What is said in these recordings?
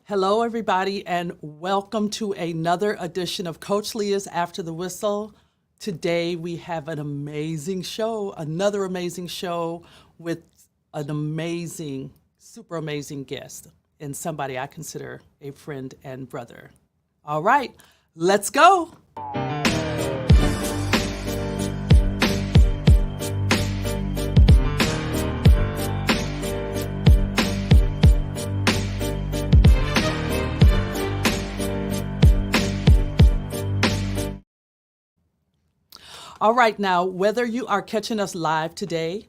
Hello, everybody, and welcome to another edition of Coach Leah's After the Whistle. Today, we have an amazing show, another amazing show with an amazing, super amazing guest, and somebody I consider a friend and brother. All right, let's go. All right, now, whether you are catching us live today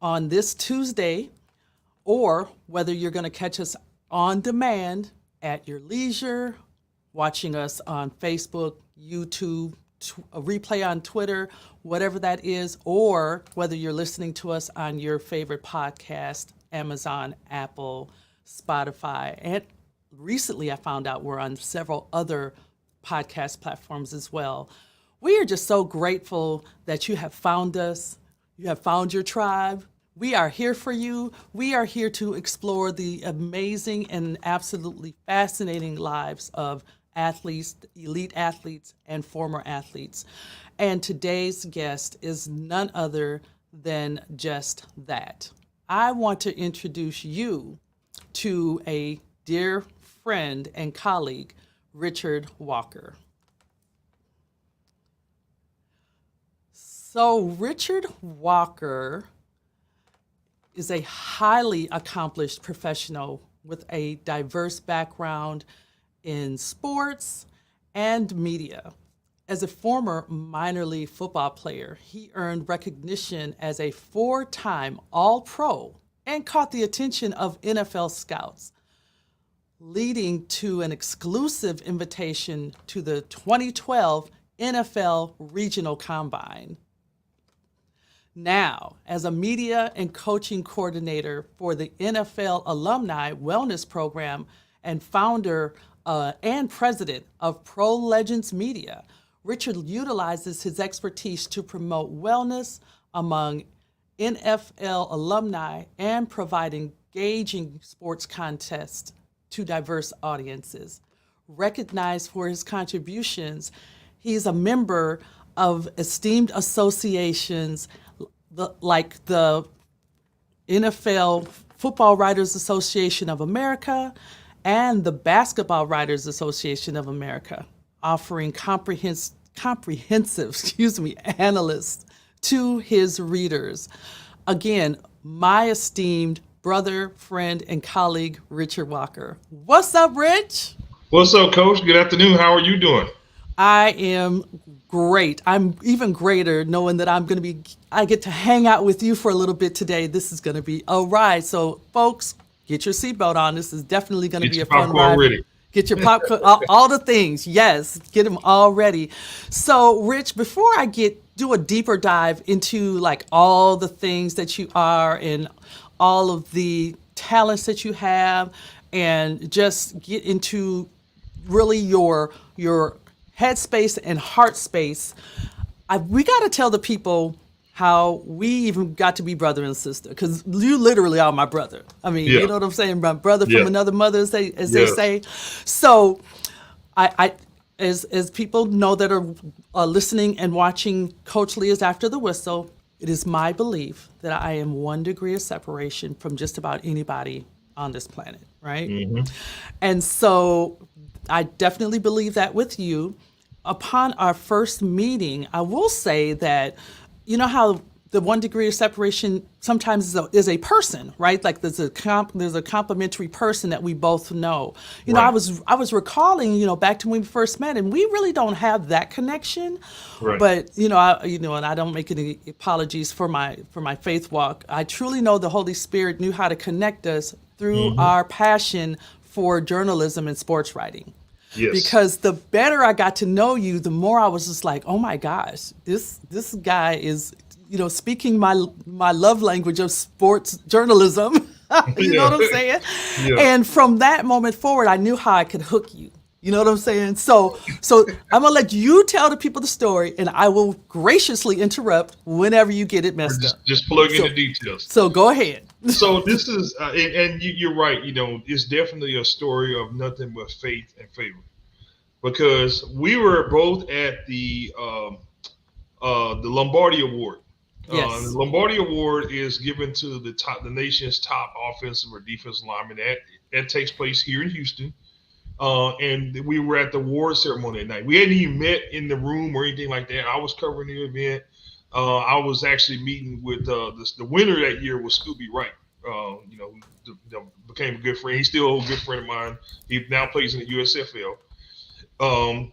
on this Tuesday, or whether you're going to catch us on demand at your leisure, watching us on Facebook, YouTube, a replay on Twitter, whatever that is, or whether you're listening to us on your favorite podcast, Amazon, Apple, Spotify, and recently I found out we're on several other podcast platforms as well. We are just so grateful that you have found us. You have found your tribe. We are here for you. We are here to explore the amazing and absolutely fascinating lives of athletes, elite athletes, and former athletes. And today's guest is none other than just that. I want to introduce you to a dear friend and colleague, Richard Walker. So Richard Walker is a highly accomplished professional with a diverse background in sports and media. As a former minor league football player, he earned recognition as a four-time All-Pro and caught the attention of NFL scouts, leading to an exclusive invitation to the 2012 NFL Regional Combine. Now, as a media and coaching coordinator for the NFL Alumni Wellness program and founder and president of Pro Legends Media, Richard utilizes his expertise to promote wellness among NFL alumni and provide engaging sports contests to diverse audiences. Recognized for his contributions, he's a member of esteemed associations like the NFL Football Writers Association of America and the Basketball Writers Association of America, offering comprehensive analysis to his readers. Again, my esteemed brother, friend, and colleague, Richard Walker. What's up, Rich? What's up, Coach? Good afternoon. How are you doing? I am great. I'm even greater knowing that I get to hang out with you for a little bit today. This is going to be a ride. So, folks, get your seatbelt on. This is definitely going to be a fun ride. Ready. Get your popcorn, all the things. Yes, get them all ready. So, Rich, before I do a deeper dive into like all the things that you are and all of the talents that you have, and just get into really your headspace and heart space, we got to tell the people how we even got to be brother and sister, because you literally are my brother. I mean, You know what I'm saying? My brother from another mother, as they say. So as people know that are listening and watching Coach Leah's After the Whistle, it is my belief that I am 1 degree of separation from just about anybody on this planet, right? Mm-hmm. And so I definitely believe that with you. Upon our first meeting, I will say that, you know how the 1 degree of separation sometimes is a person, right? Like there's a complimentary person that we both know. You know, I was recalling, back to when we first met, and we really don't have that connection. Right. But and I don't make any apologies for my faith walk. I truly know the Holy Spirit knew how to connect us through our passion for journalism and sports writing. Yes. Because the better I got to know you, the more I was just like, oh my gosh, this guy is, speaking my love language of sports journalism. You know what I'm saying? Yeah. And from that moment forward, I knew how I could hook you. You know what I'm saying? So I'm gonna let you tell the people the story, and I will graciously interrupt whenever you get it messed up. Just plug in the details. So go ahead. So this is, and you're right. It's definitely a story of nothing but faith and favor, because we were both at the Lombardi Award. The Yes. Lombardi Award is given to the nation's top offensive or defensive lineman. That takes place here in Houston. And we were at the award ceremony that night. We hadn't even met in the room or anything like that. I was covering the event. I was actually meeting with the winner that year was Scooby Wright. Who became a good friend. He's still a good friend of mine. He now plays in the USFL. So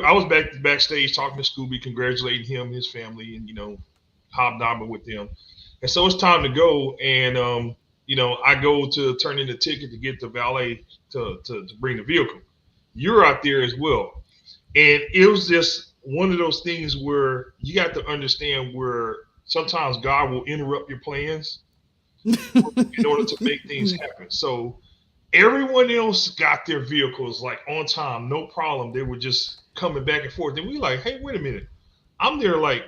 I was backstage talking to Scooby, congratulating him and his family, and hobnobbing with them. And so it's time to go, and I go to turn in the ticket to get the valet to bring the vehicle. You're out there as well, and it was just one of those things where you got to understand where sometimes God will interrupt your plans in order to make things happen. So everyone else got their vehicles like on time, no problem. They were just coming back and forth. And we like, hey, wait a minute. I'm there like,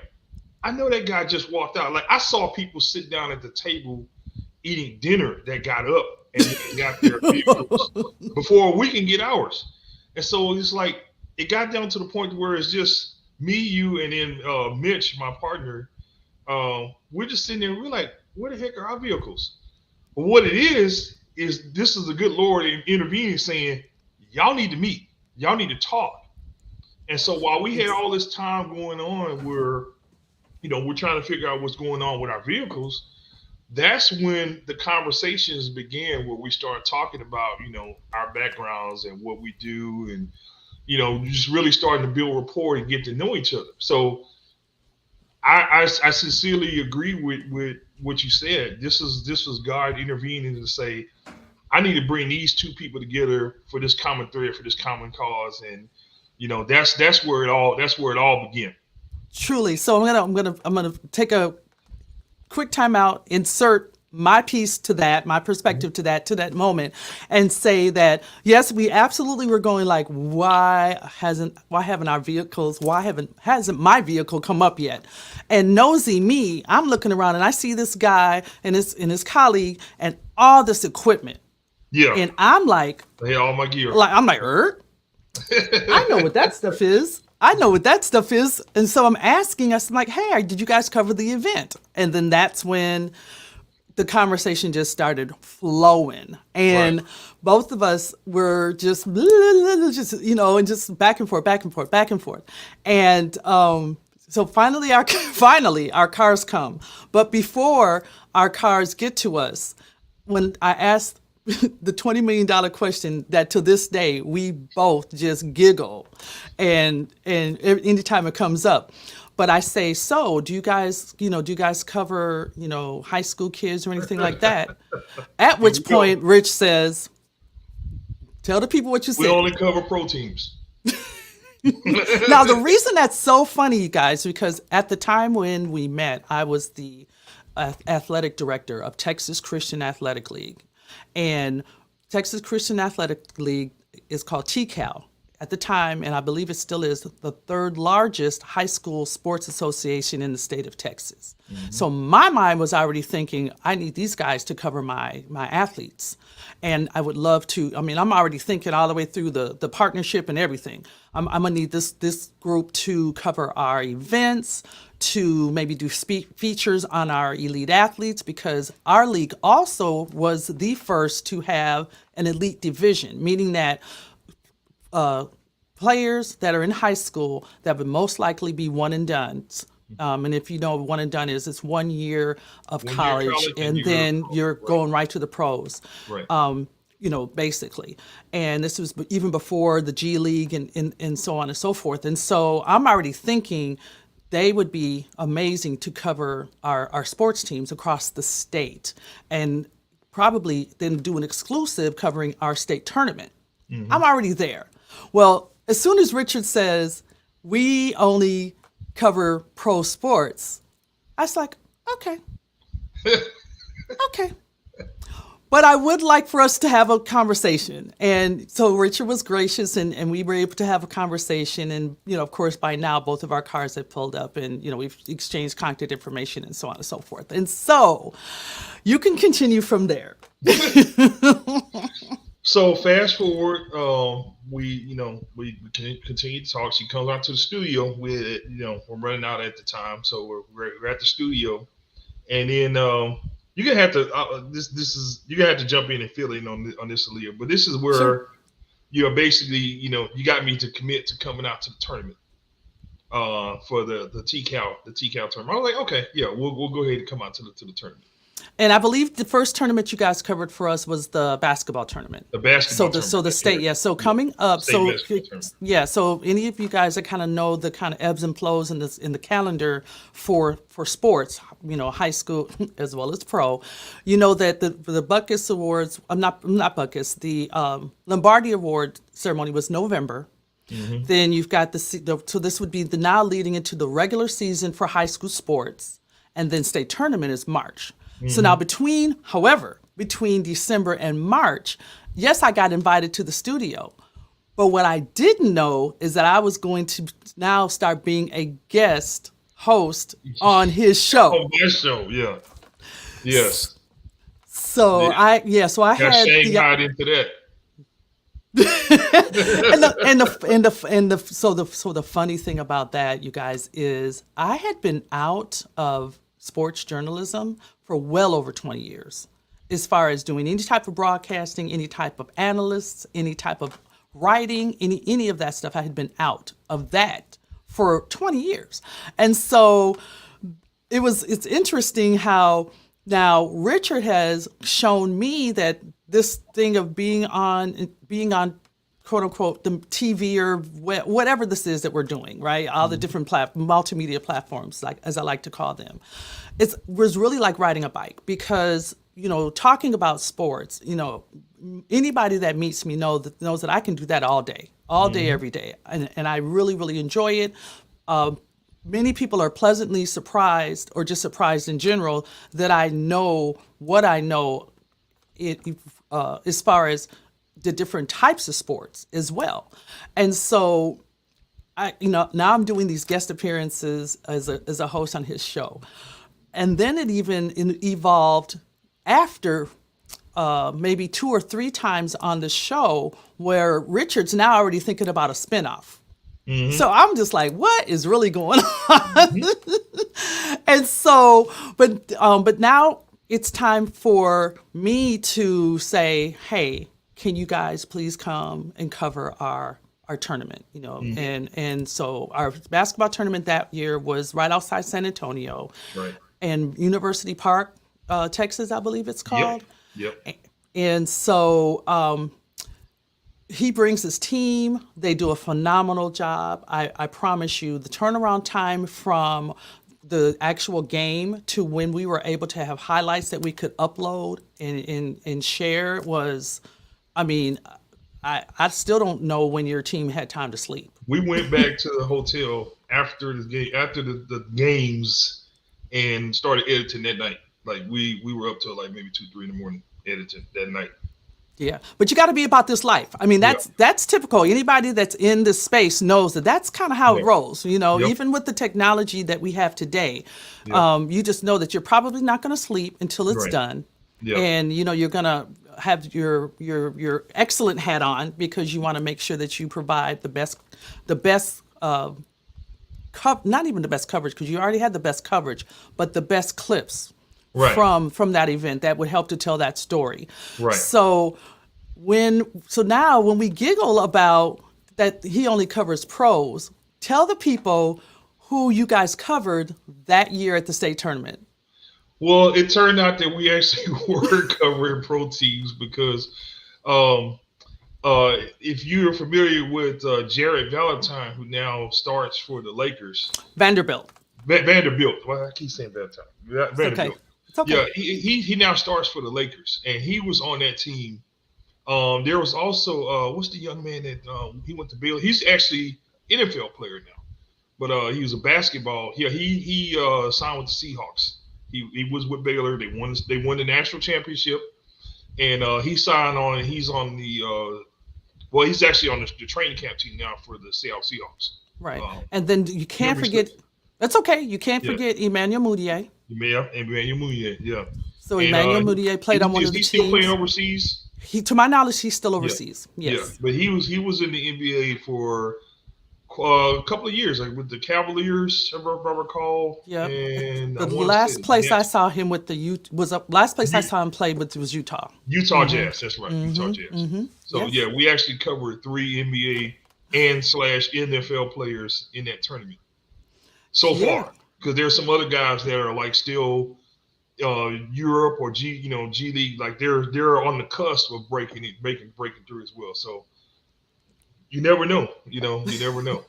I know that guy just walked out. Like I saw people sit down at the table eating dinner that got up and got their vehicles before we can get ours. And so it's like, it got down to the point where it's just me, you, and then Mitch, my partner. We're just sitting there. We're like, where the heck are our vehicles? But what it is this is the good Lord intervening, saying, y'all need to meet. Y'all need to talk. And so while we had all this time going on, we're trying to figure out what's going on with our vehicles. That's when the conversations began, where we started talking about, our backgrounds and what we do, and, just really starting to build rapport and get to know each other. So I sincerely agree with what you said. This was God intervening to say, I need to bring these two people together for this common thread, for this common cause, and that's where it all began. Truly. So I'm gonna take a quick time out, insert my piece to that, my perspective to that moment, and say that yes, we absolutely were going like, why hasn't my vehicle come up yet? And nosy me, I'm looking around and I see this guy and his colleague and all this equipment. Yeah. And I'm like, I had all my gear. I'm like, I know what that stuff is. And so I'm asking us, I'm like, hey, did you guys cover the event? And then that's when the conversation just started flowing. And both of us were just, and just back and forth. And so finally our cars come. But before our cars get to us, when I asked the $20 million question that to this day, we both just giggle and anytime it comes up. But I say, so do you guys cover, high school kids or anything like that? At which point Rich says, tell the people what you said. We only cover pro teams. Now, the reason that's so funny, you guys, because at the time when we met, I was the athletic director of Texas Christian Athletic League. And Texas Christian Athletic League is called TCAL at the time, and I believe it still is, the third largest high school sports association in the state of Texas. Mm-hmm. So my mind was already thinking, I need these guys to cover my athletes. And I would love to, I'm already thinking all the way through the partnership and everything. I'm going to need this group to cover our events, to maybe do features on our elite athletes, because our league also was the first to have an elite division, meaning that players that are in high school that would most likely be one and done. And if you know what one and done is, it's 1 year of college and then you're going right to the pros. Right. Basically. And this was even before the G League and so on and so forth. And so I'm already thinking they would be amazing to cover our sports teams across the state, and probably then do an exclusive covering our state tournament. Mm-hmm. I'm already there. Well, as soon as Richard says, we only cover pro sports, I was like, okay. Okay. But I would like for us to have a conversation. And so Richard was gracious and we were able to have a conversation. And, of course, by now, both of our cars have pulled up and, we've exchanged contact information and so on and so forth. And so you can continue from there. So fast forward, we continue to talk. She comes out to the studio with, we're running out at the time. So we're at the studio. And then you're gonna have to you're gonna have to jump in and fill in on this, Aaliyah. But this is where you're basically, you got me to commit to coming out to the tournament for the TCAL tournament. I was like, okay, yeah, we'll go ahead and come out to the tournament. And I believe the first tournament you guys covered for us was the basketball tournament. The basketball tournament. So the state, yeah. So coming up, so any of you guys that kind of know the kind of ebbs and flows in the calendar for sports, high school as well as pro, that the Butkus Awards, not Butkus, the Lombardi Award ceremony was November. Mm-hmm. Then you've got so this would be the now leading into the regular season for high school sports, and then state tournament is March. Mm-hmm. So now between December and March, yes, I got invited to the studio. But what I didn't know is that I was going to now start being a guest host on his show. On my show, yeah. Yes. So yeah. I got had shanghaied into that. So the funny thing about that, you guys, is I had been out of sports journalism for well over 20 years, as far as doing any type of broadcasting, any type of analysts, any type of writing, any of that stuff. I had been out of that for 20 years. And so it's interesting how now Richard has shown me that this thing of being on quote unquote the TV or whatever this is that we're doing, right? All the different multimedia platforms, like as I like to call them, was really like riding a bike, because talking about sports, anybody that meets me knows that I can do that all day, every day, and I really, really enjoy it. Many people are pleasantly surprised, or just surprised in general, that I know what I know as far as the different types of sports as well. And so now I'm doing these guest appearances as a host on his show. And then it even evolved after maybe 2 or 3 times on the show where Richard's now already thinking about a spinoff. Mm-hmm. So I'm just like, what is really going on? Mm-hmm. And so, but now it's time for me to say, hey, can you guys please come and cover our tournament, mm-hmm. and so our basketball tournament that year was right outside San Antonio, right, and University Park, Texas, I believe it's called. Yep. And so he brings his team. They do a phenomenal job. I promise you, the turnaround time from the actual game to when we were able to have highlights that we could upload and share was, I still don't know when your team had time to sleep. We went back to the hotel after the games and started editing that night. Like we were up till like maybe 2-3 in the morning editing that night. Yeah, but you got to be about this life. That's typical. Anybody that's in this space knows that's kind of how it rolls. Even with the technology that we have today, you just know that you're probably not going to sleep until it's done. Yep. And you're going to have your excellent hat on, because you want to make sure that you provide the best not even the best coverage, because you already had the best coverage, but the best clips. Right. From that event that would help to tell that story. Right. So now when we giggle about that he only covers pros, tell the people who you guys covered that year at the state tournament. Well, it turned out that we actually were covering pro teams, because if you're familiar with Jared Valentine, who now starts for the Lakers. Vanderbilt. Well, I keep saying Valentine. Vanderbilt. Okay. Okay. Yeah, he now starts for the Lakers, and he was on that team. There was also what's the young man that he went to Baylor? He's actually NFL player now, but he was a basketball. Yeah, he signed with the Seahawks. He was with Baylor. They won the national championship, and he signed on. And he's on the well, he's actually on the training camp team now for the Seattle Seahawks. Right. And then you can't Memory forget, slips. that's okay. You can't Yeah, forget Emmanuel Mudiay. yeah, and Emmanuel Mudiay, yeah. So And Emmanuel Mudiay played on one is of the he still playing teams. overseas? To my knowledge, he's still Yeah, overseas. yeah. Yes. But he was in the NBA for a couple of years, like with the Cavaliers, if I recall, Yep. and I The want to say last the place I Nets, saw him with the was last place I U- saw him play with was Utah. Utah Mm-hmm. Jazz. That's right, Utah Mm-hmm. Jazz. Mm-hmm. So yeah, Yes. we actually covered 3 NBA and slash NFL players in that tournament so Yeah. far. Because there's some other guys that are like still Europe or G League, like they're on the cusp of breaking through as well. So you never know, you never know.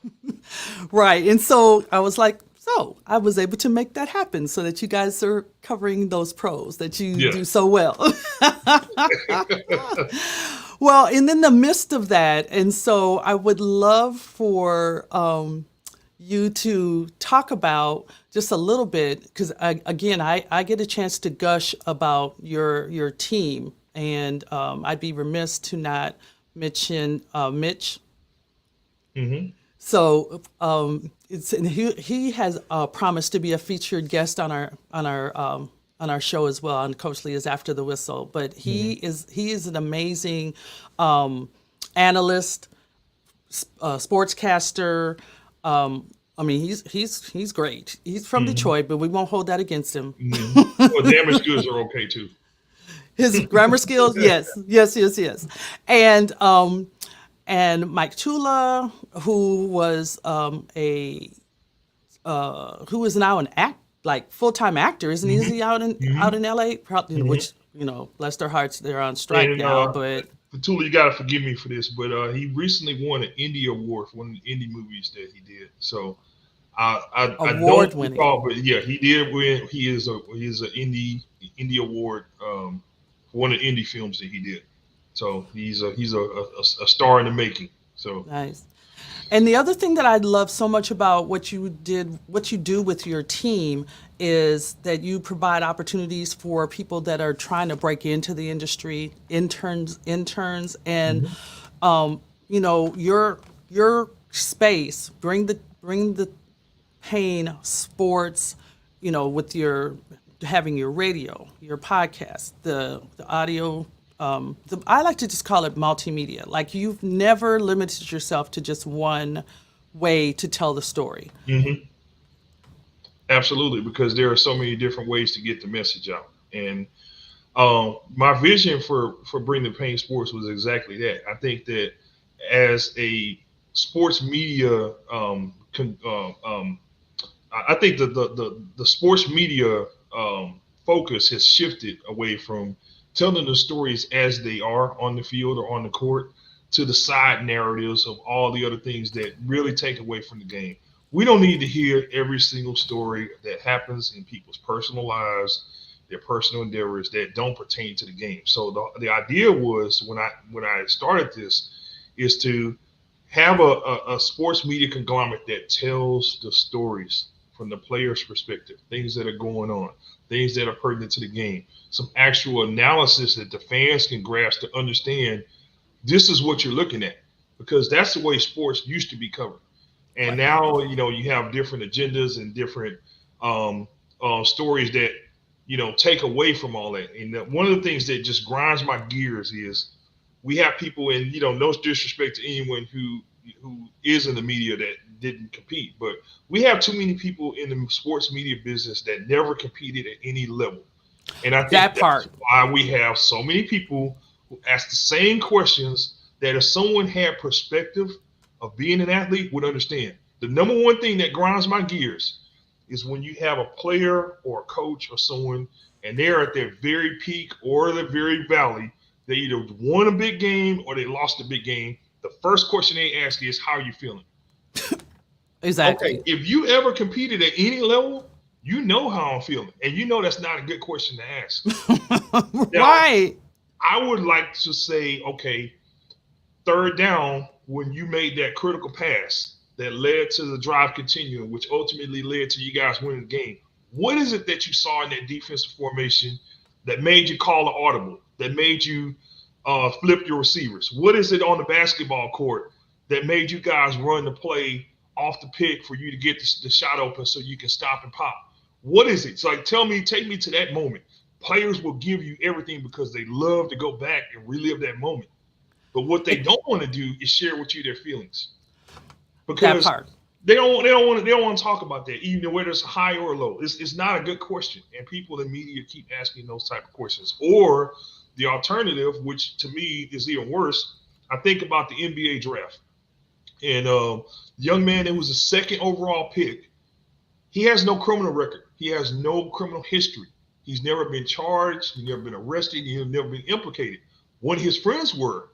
Right. And so I was like, so I was able to make that happen so that you guys are covering those pros that you Yeah. do so well. Well, and in the midst of that, and so I would love for you to talk about just a little bit, because again, I get a chance to gush about your team, and I'd be remiss to not mention Mitch. Hmm. So and he has promised to be a featured guest on our show as well on CoachLeah's After the Whistle. But Hmm. he is an amazing analyst, sportscaster. I mean, he's great. He's from Hmm. Detroit, but we won't hold that against him. Hmm. Well, damaged goods are okay too. His grammar skills, yes, yes, yes, yes, and Mike Tula, who was who is now an like full-time actor, isn't he? Is he Hmm. out in LA? Probably, Hmm. which bless their hearts, they're on strike And now. But Fatula, you gotta forgive me for this, but he recently won an Indie Award for one of the indie movies that he did. So I don't award-winning. recall, but yeah, he did win. He is an indie award for one of the indie films that he did. So he's a star in the making. So Nice. And the other thing that I love so much about what you do with your team is that you provide opportunities for people that are trying to break into the industry, interns, and Mhm. your space, bring the pain sports, with your having your radio, your podcast, the audio. I like to just call it multimedia. Like you've never limited yourself to just one way to tell the story. Mhm. Absolutely, because there are so many different ways to get the message out. And my vision for bringing the pain sports was exactly that. I think that as a sports media I think that the sports media focus has shifted away from telling the stories as they are on the field or on the court to the side narratives of all the other things that really take away from the game. We don't need to hear every single story that happens in people's personal lives, their personal endeavors that don't pertain to the game. So the idea was when I started this is to have a sports media conglomerate that tells the stories from the player's perspective, things that are going on, things that are pertinent to the game, some actual analysis that the fans can grasp to understand this is what you're looking at, because that's the way sports used to be covered. And Right. now, you have different agendas and different um, stories that, take away from all that. And one of the things that just grinds my gears is we have people, and no disrespect to anyone who is in the media that didn't compete, but we have too many people in the sports media business that never competed at any level. And I think That that's part. why we have so many people who ask the same questions that if someone had perspective of being an athlete would understand. The number one thing that grinds my gears is when you have a player or a coach or someone and they're at their very peak or the very valley. They either won a big game or they lost a big game. The first question they ask is, how are you feeling? Okay, Exactly. if you ever competed at any level, you know how I'm feeling. And you know that's not a good question to ask. Now, Right. I would like to say, okay, third down, when you made that critical pass that led to the drive continuing, which ultimately led to you guys winning the game. What is it that you saw in that defensive formation that made you call an audible? that made you flip your receivers? What is it on the basketball court that made you guys run the play off the pick for you to get the shot open so you can stop and pop? What is it? So like, take me to that moment. Players will give you everything because they love to go back and relive that moment. But what they don't want to do is share with you their feelings, because they don't want to talk about that, even whether it's high or low. It's not a good question, and people in media keep asking those type of questions. Or the alternative, which to me is even worse, I think about the NBA draft, and young man that was the second overall pick. He has no criminal record. He has no criminal history. He's never been charged. He's never been arrested. He's never been implicated. One of his friends were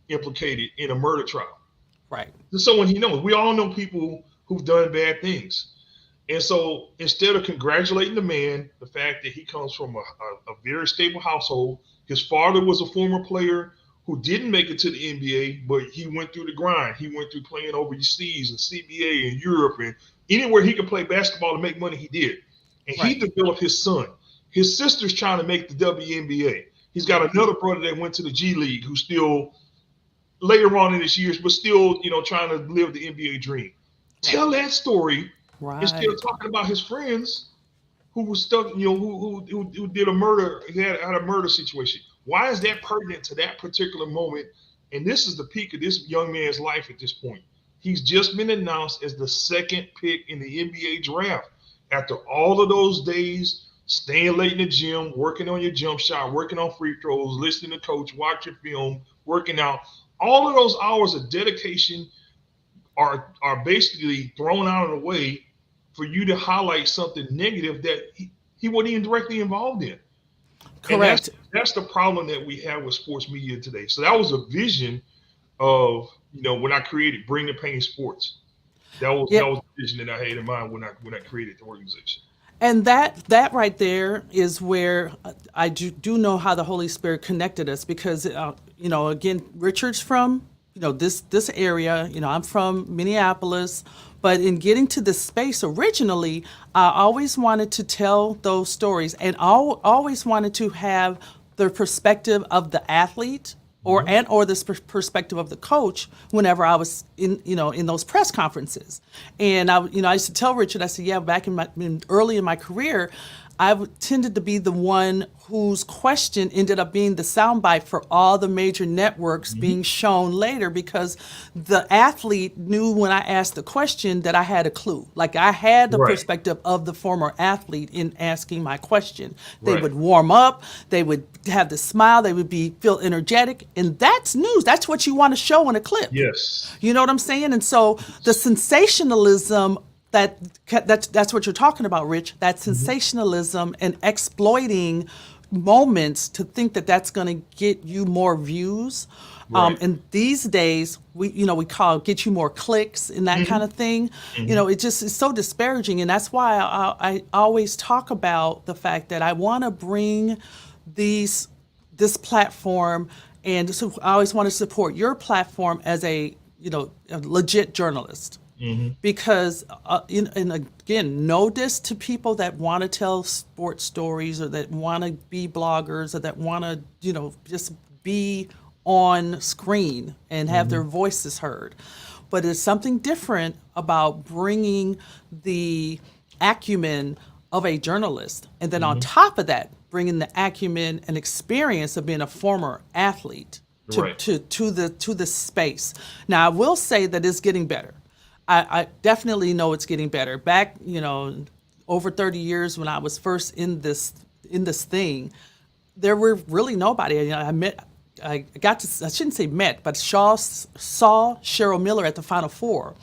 implicated in a murder trial. Right. Just someone he knows. We all know people who've done bad things. And so instead of congratulating the man, the fact that he comes from a very stable household, his father was a former player who didn't make it to the NBA, but he went through the grind. He went through playing overseas and CBA in Europe, and anywhere he could play basketball and make money, he did. And he developed his son. His sister's trying to make the WNBA. He's got another brother that went to the G League who's still later on in his years, but still, trying to live the NBA dream. Tell that story instead of talking about his friends who was stuck, who did a murder, had a murder situation. Why is that pertinent to that particular moment? And this is the peak of this young man's life at this point. He's just been announced as the second pick in the NBA draft. After all of those days, staying late in the gym, working on your jump shot, working on free throws, listening to coach, watching film, working out, all of those hours of dedication are basically thrown out of the way for you to highlight something negative that he wasn't even directly involved in. Correct. And that's the problem that we have with sports media today. So that was a vision of, when I created Bring the Pain Sports. That was the vision that I had in mind when I created the organization. And that right there is where I do know how the Holy Spirit connected us, because again, Richard's from this area. I'm from Minneapolis, but in getting to this space originally, I always wanted to tell those stories, and always wanted to have the perspective of the athlete or the perspective of the coach whenever I was in those press conferences. And I used to tell Richard, I said, back early in my career, I tended to be the one whose question ended up being the soundbite for all the major networks being shown later, because the athlete knew when I asked the question that I had a clue. Like, I had the perspective of the former athlete in asking my question. They would warm up, they would have the smile, they would feel energetic, and that's news. That's what you want to show in a clip. Yes. You know what I'm saying? And so the sensationalism, that's what you're talking about, Rich. That sensationalism and exploiting moments to think that that's going to get you more views. And these days, we call get you more clicks and that kind of thing. It just is so disparaging, and that's why I always talk about the fact that I want to bring this platform, and so I always want to support your platform as a legit journalist. Because, and again, no diss to people that want to tell sports stories, or that want to be bloggers, or that want to, just be on screen and have their voices heard. But it's something different about bringing the acumen of a journalist, and then on top of that, bringing the acumen and experience of being a former athlete to the space. Now, I will say that it's getting better. I definitely know it's getting better. Back, over 30 years when I was first in this thing, there were really nobody. I shouldn't say met, but saw Cheryl Miller at the Final Four.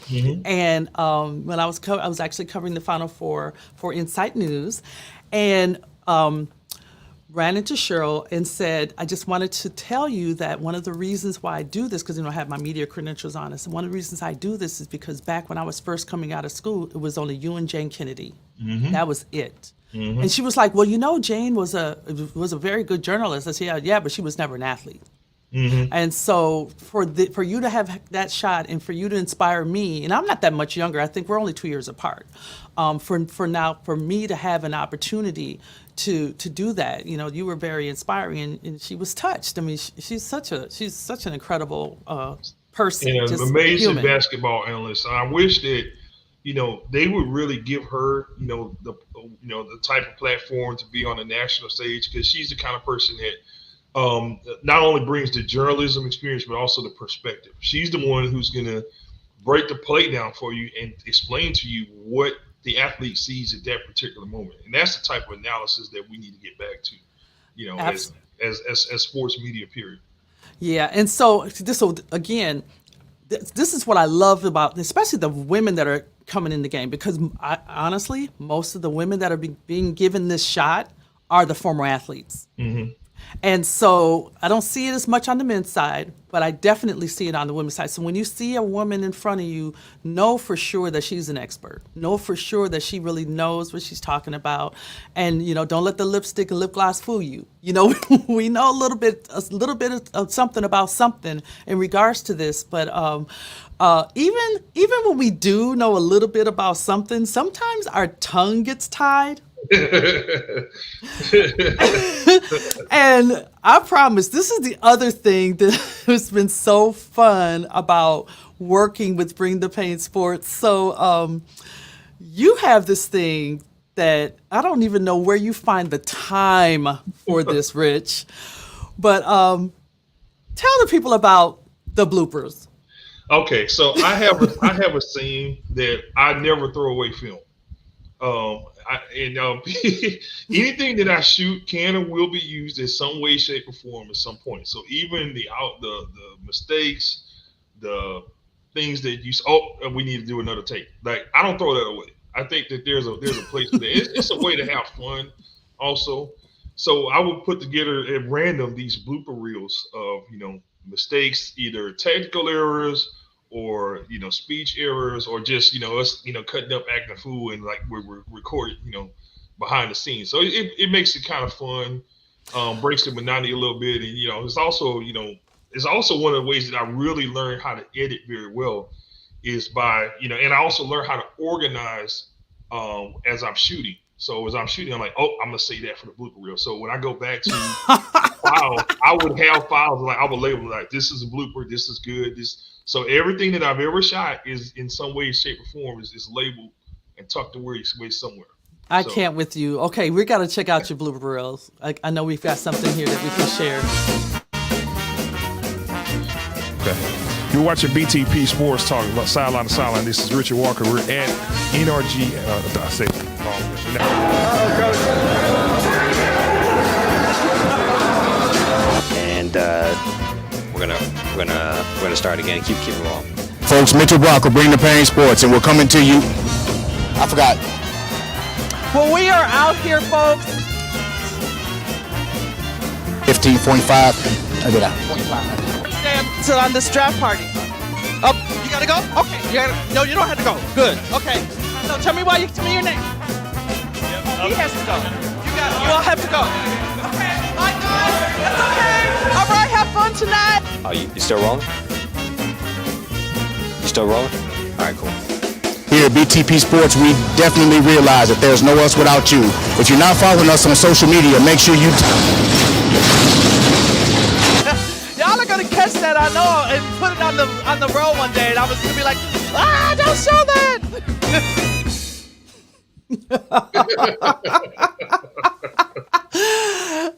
And when I was actually covering the Final Four for Insight News, and ran into Cheryl and said, I just wanted to tell you that one of the reasons why I do this, because I have my media credentials on us, and one of the reasons I do this is because back when I was first coming out of school, it was only you and Jane Kennedy. That was it. And she was like, well, Jane was a very good journalist. I said, yeah, but she was never an athlete. And so for you to have that shot and for you to inspire me, and I'm not that much younger, I think we're only 2 years apart. For me to have an opportunity to do that, you were very inspiring, and she was touched. I mean, she's such an incredible person, And an just amazing human. basketball analyst. And I wish that, they would really give her, the type of platform to be on the national stage, because she's the kind of person that not only brings the journalism experience, but also the perspective. She's the one who's going to break the play down for you and explain to you what the athlete sees at that particular moment. And that's the type of analysis that we need to get back to, Abs- as sports media, period. Yeah, and so again, this is what I love about, especially the women that are coming in the game, because honestly, most of the women that are being given this shot are the former athletes. And so I don't see it as much on the men's side, but I definitely see it on the women's side. So when you see a woman in front of you, know for sure that she's an expert. Know for sure that she really knows what she's talking about. And, don't let the lipstick and lip gloss fool you. We know a little bit of something about something in regards to this. But even when we do know a little bit about something, sometimes our tongue gets tied. And I promise, this is the other thing that has been so fun about working with Bring the Pain Sports. So you have this thing that I don't even know where you find the time for this, Rich. But tell the people about the bloopers. Okay, so I have a saying that I never throw away film. Anything that I shoot can and will be used in some way, shape, or form at some point. So even the mistakes, the things that we need to do another take. Like, I don't throw that away. I think that there's a place for that. It's a way to have fun, also. So I would put together at random these blooper reels of mistakes, either technical errors or speech errors, or just us cutting up, acting a fool, and like we're recorded behind the scenes. So it makes it kind of fun, breaks the monotony a little bit, and it's also one of the ways that I really learned how to edit very well is by and I also learned how to organize as I'm shooting. So as I'm shooting, I'm like, oh, I'm gonna say that for the blooper reel. So when I go back to file, I would have files like I would label like, this is a blooper, this is good, this. So everything that I've ever shot is in some way, shape, or form is labeled and tucked away somewhere. I can't with you. Okay, we got to check out your blooper reels. I know we've got something here that we can share. Okay. You're watching BTP Sports Talk about Sideline to Sideline. This is Richard Walker. We're at NRG. I said and we're gonna start again. Keep it rolling. Folks, Mitchell Brock will Bring the Pain Sports, and we're coming to you. I forgot. Well, we are out here, folks. 15:45. I did that. 45. So on this draft party. Oh, you gotta go? Okay. No, you don't have to go. Good. Okay. So tell me your name. He has to go. You all have to go. Okay. Bye, guys. That's okay. All right. Have fun tonight. Oh, you still rolling? You still rolling? All right, cool. Here at BTP Sports, we definitely realize that there's no us without you. If you're not following us on social media, make sure you... Y'all are gonna catch that, I know, and put it on the roll one day, and I was gonna be like, don't show that.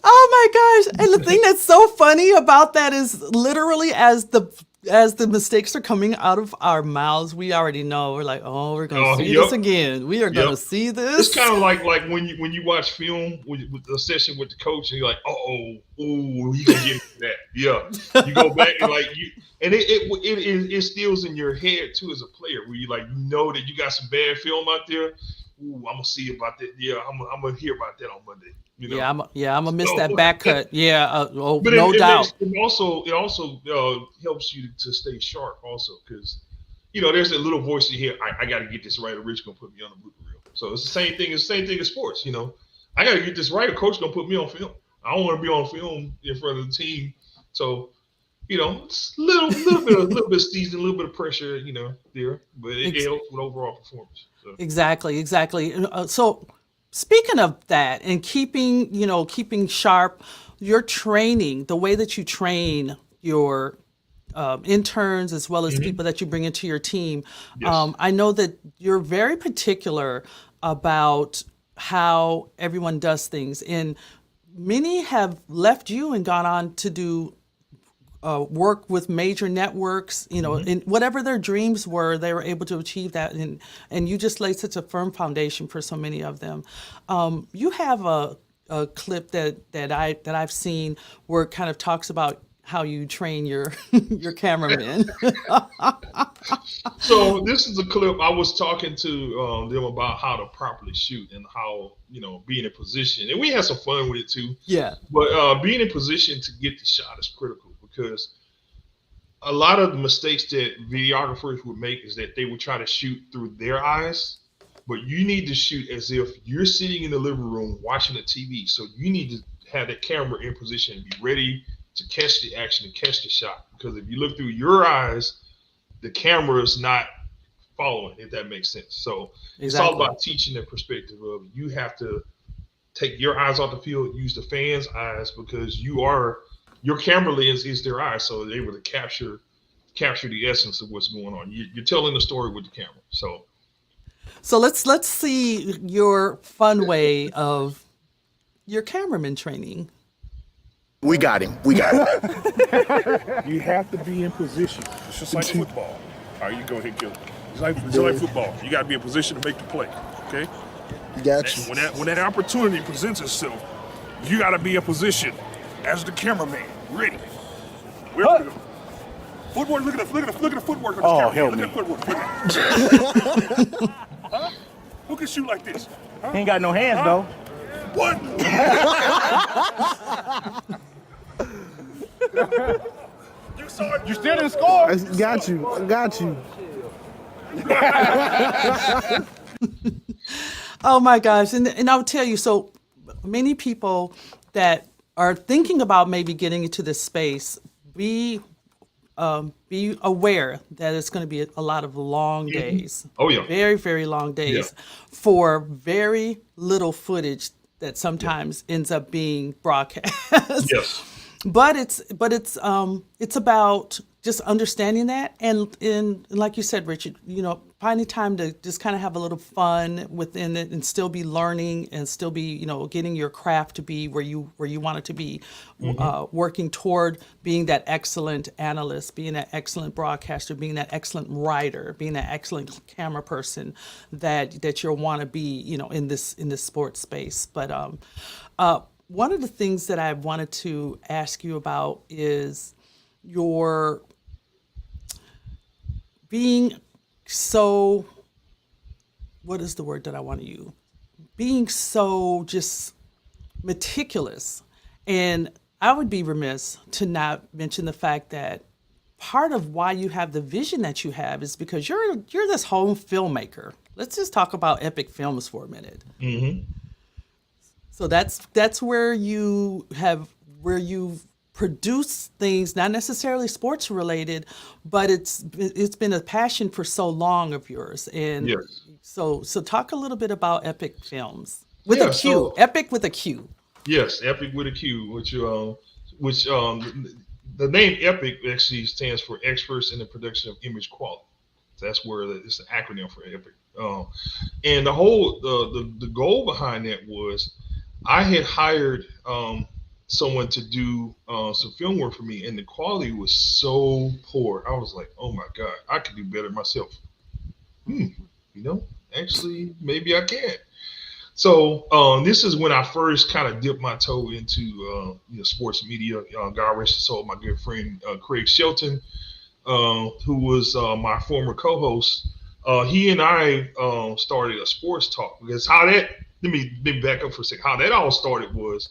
Oh my gosh! And the thing that's so funny about that is literally as the mistakes are coming out of our mouths, we already know. We're like, oh, we're going to see this again. We are going to see this. It's kind of like when you watch film with a session with the coach, and you're like, you gonna get that? Yeah, you go back and it instills in your head too as a player, where you that you got some bad film out there. Ooh, I'm gonna see about that. Yeah, I'm gonna hear about that on Monday. Yeah, I'm gonna miss that back cut. Yeah, no doubt. It also helps you to stay sharp, also, because there's that little voice in your head. I got to get this right, or Rich gonna put me on the blooper reel. So it's the same thing. It's the same thing as sports. I got to get this right, or coach gonna put me on film. I don't want to be on film in front of the team. So it's a little bit of season, a little bit of pressure, there, but it helps with overall performance. So. Exactly. So speaking of that and keeping sharp, your training, the way that you train your interns as well as people that you bring into your team. Yes. I know that you're very particular about how everyone does things, and many have left you and gone on to do work with major networks, and whatever their dreams were, they were able to achieve that. And you just laid such a firm foundation for so many of them. You have a clip that I've seen where it kind of talks about how you train your cameramen. So this is a clip. I was talking to them about how to properly shoot and how, be in a position. And we had some fun with it too. Yeah. But being in position to get the shot is critical, because a lot of the mistakes that videographers would make is that they would try to shoot through their eyes. But you need to shoot as if you're sitting in the living room watching the TV. So you need to have that camera in position and be ready to catch the action and catch the shot. Because if you look through your eyes, the camera is not following, if that makes sense. So It's all about teaching the perspective of, you have to take your eyes off the field, use the fans' eyes, because your camera lens is their eyes, so they're able to capture the essence of what's going on. You're telling the story with the camera. So let's see your fun way of your cameraman training. We got him. You have to be in position. It's just like football. All right, you go ahead, kill it. It's like football. You got to be in position to make the play. Okay. Got you. When that opportunity presents itself, you got to be in position as the cameraman, ready. Where we go? Footwork. Look at the footwork. Oh, hell Look me. at the footwork. Huh? Who can shoot like this? Huh? He ain't got no hands though. What? You saw it. You still didn't score. Got you. Oh my gosh. And I'll tell you, so many people that are thinking about maybe getting into this space, be aware that it's going to be a lot of long days. Oh yeah. Very, very long days for very little footage that sometimes ends up being broadcast. Yes. But it's about just understanding that, and like you said, Richard, finding time to just kind of have a little fun within it, and still be learning, and still be getting your craft to be where you want it to be, working toward being that excellent analyst, being that excellent broadcaster, being that excellent writer, being that excellent camera person that you'll want to be in this sports space. But one of the things that I wanted to ask you about is your being so, what is the word that I want to use? Being so just meticulous. And I would be remiss to not mention the fact that part of why you have the vision that you have is because you're this home filmmaker. Let's just talk about Epic Films for a minute. Mm-hmm. So that's where you've produced things, not necessarily sports related, but it's been a passion for so long of yours. And yes. So talk a little bit about Epic Films with a Q. So, Epic with a Q. Yes, Epic with a Q, which the name Epic actually stands for Experts in the Production of Image Quality. That's where it's an acronym for Epic. And the whole the goal behind that was, I had hired someone to do some film work for me, and the quality was so poor. I was like, oh my God, I could do better myself. Actually, maybe I can. So this is when I first kind of dipped my toe into sports media. God rest his soul, my good friend Craig Shelton, who was my former co-host. He and I started a sports talk, because let me back up for a second. How that all started was,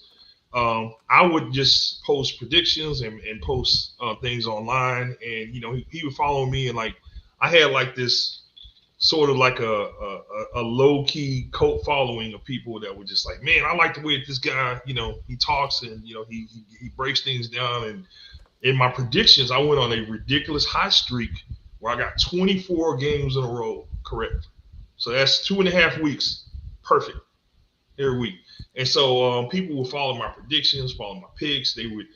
I would just post predictions and post things online, and he would follow me, and like I had like this sort of like a low key cult following of people that were just like, man, I like the way this guy he talks, and he breaks things down, and In my predictions, I went on a ridiculous hot streak where I got 24 games in a row correct. So that's 2.5 weeks, perfect every week. And so people would follow my predictions, follow my picks. They would.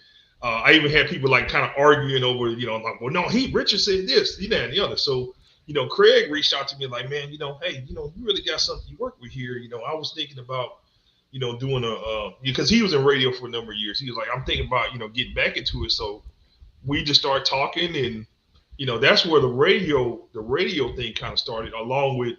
I even had people like kind of arguing over, like, well, no, Richard said this, that, and the other. So, Craig reached out to me like, man, hey, you really got something you work with here. I was thinking about, doing because he was in radio for a number of years. He was like, I'm thinking about, getting back into it. So we just started talking, and that's where the radio thing kind of started, along with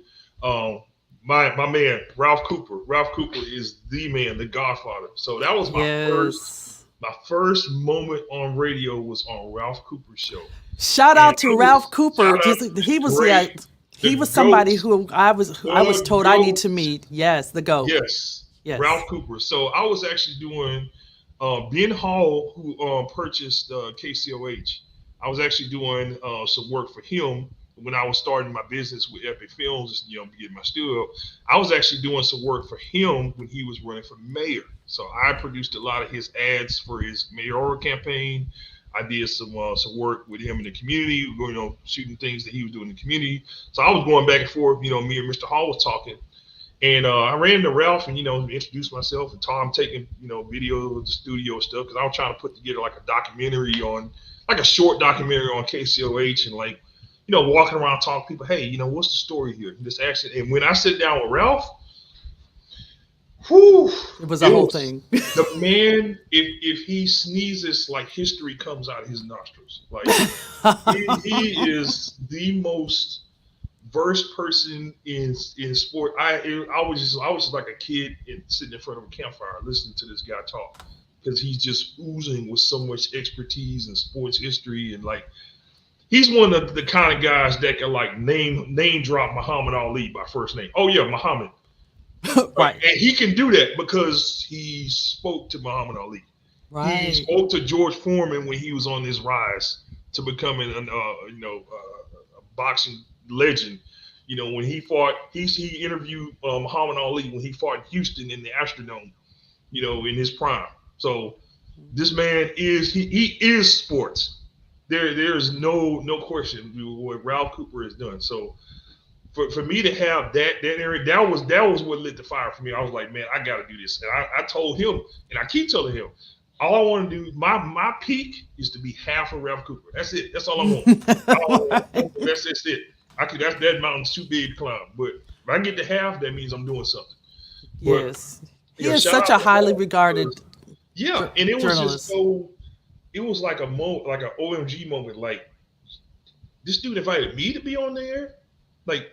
my man Ralph Cooper. Ralph Cooper is the man, the Godfather. So that was my first moment on radio was on Ralph Cooper's show. Shout out to Ralph Cooper. He was somebody who I was told I need to meet. Yes, the GOAT. Yes. Ralph Cooper. So I was actually doing Ben Hall, who purchased KCOH. I was actually doing some work for him when I was starting my business with Epic Films, getting my studio. I was actually doing some work for him when he was running for mayor. So I produced a lot of his ads for his mayoral campaign. I did some work with him in the community, shooting things that he was doing in the community. So I was going back and forth. Me and Mr. Hall was talking. And I ran into Ralph and, introduced myself and told him taking, video of the studio stuff, because I was trying to put together like a short documentary on KCOH, and like, walking around talking to people, hey, what's the story here? This accident. And when I sit down with Ralph, it was a whole thing. The man, if he sneezes, like history comes out of his nostrils. Like he is the most versed person in sport. I was just like a kid sitting in front of a campfire listening to this guy talk, because he's just oozing with so much expertise in sports history, and like he's one of the kind of guys that can like name drop Muhammad Ali by first name. Oh yeah, Muhammad. Right. And he can do that because he spoke to Muhammad Ali. Right. He spoke to George Foreman when he was on his rise to becoming a boxing legend. When he fought, he interviewed Muhammad Ali when he fought in Houston in the Astrodome, in his prime. So this man he is sports. There's no question what Ralph Cooper has done. So for me to have that area, that was what lit the fire for me. I was like, man, I got to do this. And I told him, and I keep telling him, all I want to do, my peak is to be half of Ralph Cooper. That's it. That's all I want. That's it. That mountain's too big to climb. But if I get to half, that means I'm doing something. Yes. He is such a highly regarded and it was journalist. just so, it was like an OMG moment. Like, this dude invited me to be on there, like,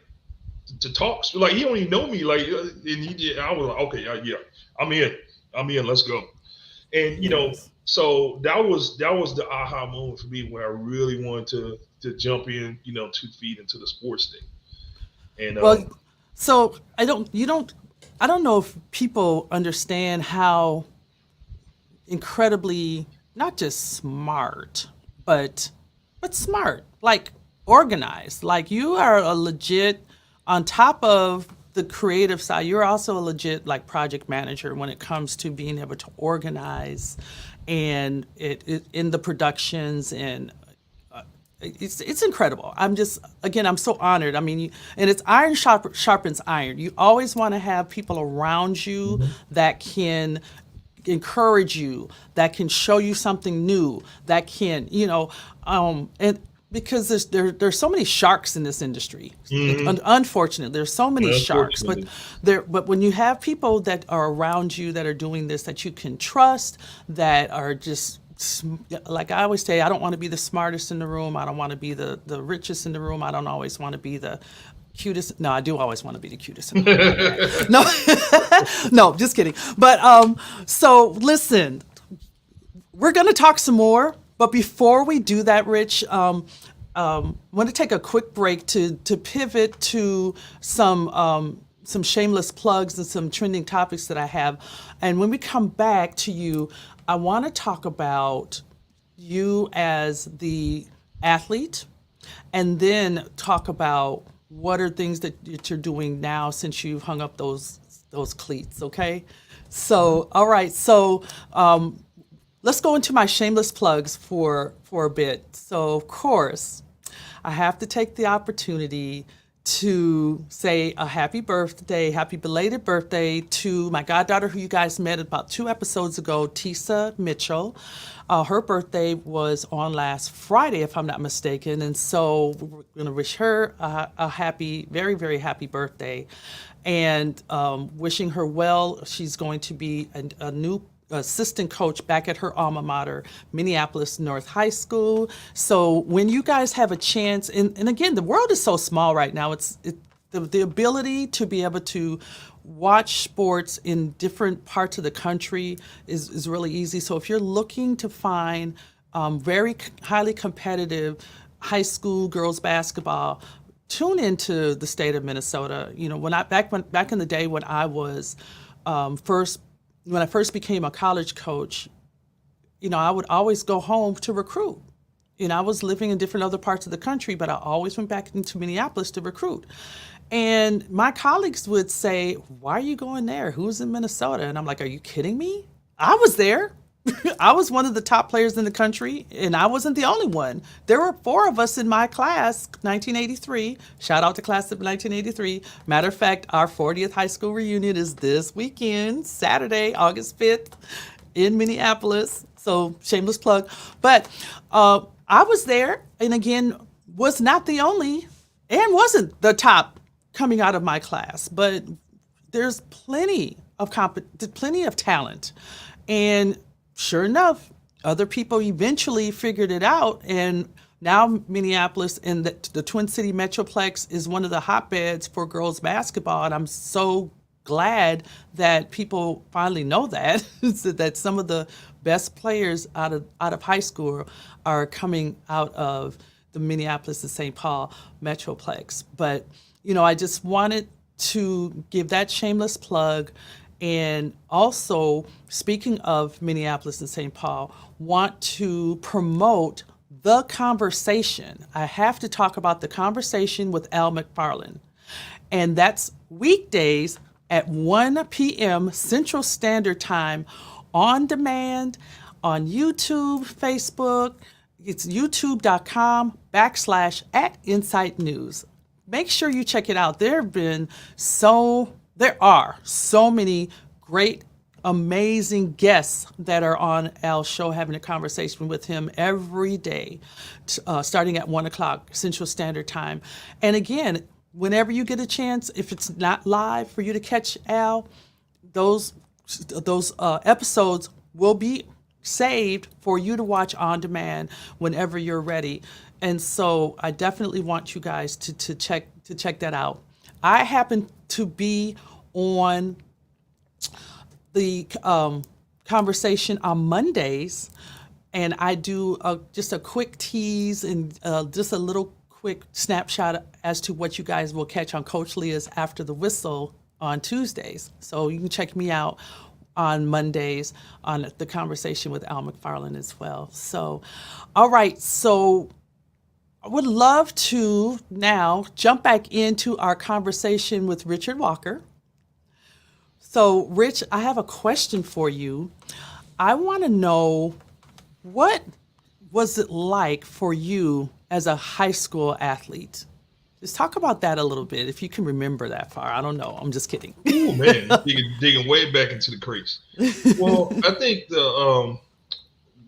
to talk. So, like, he don't even know me. Like, and I was like, okay, yeah, I'm in, let's go. And, so that was the aha moment for me, where I really wanted to jump in, 2 feet into the sports thing. And so I don't know if people understand how incredibly not just smart, but smart, like organized. Like, you are a legit, on top of the creative side, you're also a legit like project manager when it comes to being able to organize and it in the productions, and it's incredible. I'm so honored. I mean, and it's iron sharpens iron. You always want to have people around you that can encourage you, that can show you something new, that can, and because there's so many sharks in this industry. Unfortunately, there's so many sharks. But when you have people that are around you that are doing this, that you can trust, that are just, like I always say, I don't want to be the smartest in the room. I don't want to be the richest in the room. I don't always want to be the cutest. No, I do always want to be the cutest in the room. No, just kidding. But so listen, we're going to talk some more. But before we do that, Rich, I want to take a quick break to pivot to some shameless plugs and some trending topics that I have. And when we come back to you, I want to talk about you as the athlete, and then talk about what are things that you're doing now since you've hung up those cleats, okay? So, all right, so let's go into my shameless plugs for a bit. So, of course, I have to take the opportunity to say a happy belated birthday to my goddaughter who you guys met about 2 episodes ago, Tisa Mitchell. Her birthday was on last Friday, if I'm not mistaken. And so we're going to wish her a happy, very, very happy birthday. And wishing her well. She's going to be a new assistant coach back at her alma mater, Minneapolis North High School. So when you guys have a chance, and again, the world is so small right now, the ability to be able to watch sports in different parts of the country is really easy. So if you're looking to find very highly competitive high school girls basketball, tune into the state of Minnesota. You know, back in the day when I was when I first became a college coach, you know, I would always go home to recruit. You know, I was living in different other parts of the country, but I always went back into Minneapolis to recruit. And my colleagues would say, "Why are you going there? Who's in Minnesota?" And I'm like, "Are you kidding me? I was there." I was one of the top players in the country, and I wasn't the only one. There were 4 of us in my class, 1983. Shout out to class of 1983. Matter of fact, our 40th high school reunion is this weekend, Saturday, August 5th, in Minneapolis. So shameless plug. But I was there, and again, was not the only, and wasn't the top coming out of my class. But there's plenty of talent, and sure enough, other people eventually figured it out, and now Minneapolis and the Twin City Metroplex is one of the hotbeds for girls basketball, and I'm so glad that people finally know that that some of the best players out of high school are coming out of the Minneapolis and St. Paul Metroplex. But you know, I just wanted to give that shameless plug. And also, speaking of Minneapolis and St. Paul, want to promote The Conversation. I have to talk about The Conversation with Al McFarland. And that's weekdays at 1 p.m. Central Standard Time, on demand, on YouTube, Facebook. It's youtube.com/@Insight News. Make sure you check it out. There are so many great, amazing guests that are on Al's show, having a conversation with him every day, starting at 1 o'clock Central Standard Time. And again, whenever you get a chance, if it's not live for you to catch Al, those episodes will be saved for you to watch on demand whenever you're ready. And so I definitely want you guys to check that out. I happen to be on the conversation on Mondays, and I do just a quick tease and just a little quick snapshot as to what you guys will catch on Coach Leah's After the Whistle on Tuesdays. So you can check me out on Mondays on the conversation with Al McFarland as well. So, all right, so I would love to now jump back into our conversation with Richard Walker. So, Rich, I have a question for you. I want to know, what was it like for you as a high school athlete? Just talk about that a little bit, if you can remember that far. I don't know. I'm just kidding. Oh man, digging way back into the crates. Well, I think